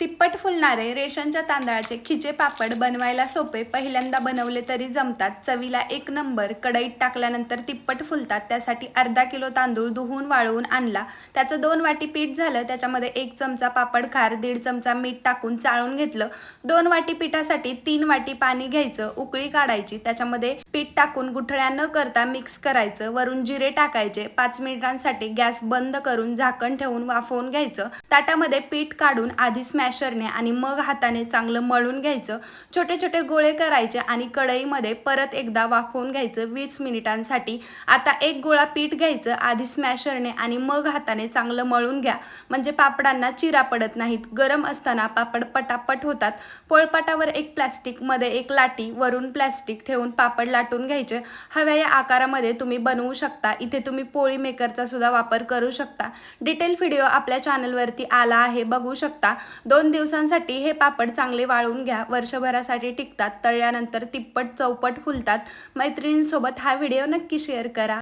तिप्पट फुलणारे रेशनच्या तांदळाचे खिचे पापड बनवायला सोपे, पहिल्यांदा बनवले तरी जमतात, चवीला एक नंबर। कढईत टाकल्यानंतर तिप्पट फुलतात। त्यासाठी अर्धा किलो तांदूळ धुवून वाळवून आणला, त्याचं 2 वाटी पीठ झालं। त्याच्यामध्ये 1 चमचा पापड खार, 1.5 चमचा मीठ टाकून चाळून घेतलं। 2 वाटी पिठासाठी 3 वाटी पाणी घ्यायचं, उकळी काढायची, त्याच्यामध्ये पीठ टाकून गुठळ्या न करता मिक्स करायचं, वरून जिरे टाकायचे। 5 मिनिटांसाठी गॅस बंद करून झाकण ठेवून वाफवून घ्यायचं। ताटामध्ये पीठ काढून आधी स्मॅशरने आणि मग हाताने चांगलं मळून घ्यायचं। छोटे छोटे गोळे करायचे आणि कढईमध्ये परत एकदा वाफवून घ्यायचं 20 मिनिटांसाठी। आता एक गोळा पीठ घ्यायचं, आधी स्मॅशरने आणि मग हाताने चांगलं मळून घ्या, म्हणजे पापडांना चिरा पडत नाहीत। गरम असताना पापड पटापट होतात। पोळपाटावर एक प्लास्टिकमध्ये एक लाटी, वरून प्लास्टिक ठेवून पापड लाटून घ्यायचे। हव्या या आकारामध्ये तुम्ही बनवू शकता। इथे तुम्ही पोळी मेकरचा सुद्धा वापर करू शकता। डिटेल व्हिडिओ आपल्या चॅनलवरती आला आहे, बघू शकता। 2 दिवसांसाठी हे पापड चांगले वाळवून घ्या, वर्षभरासाठी टिकतात। तळल्यानंतर तिप्पट चौपट फुलतात। मैत्रिणींसोबत हा व्हिडिओ नक्की शेअर करा।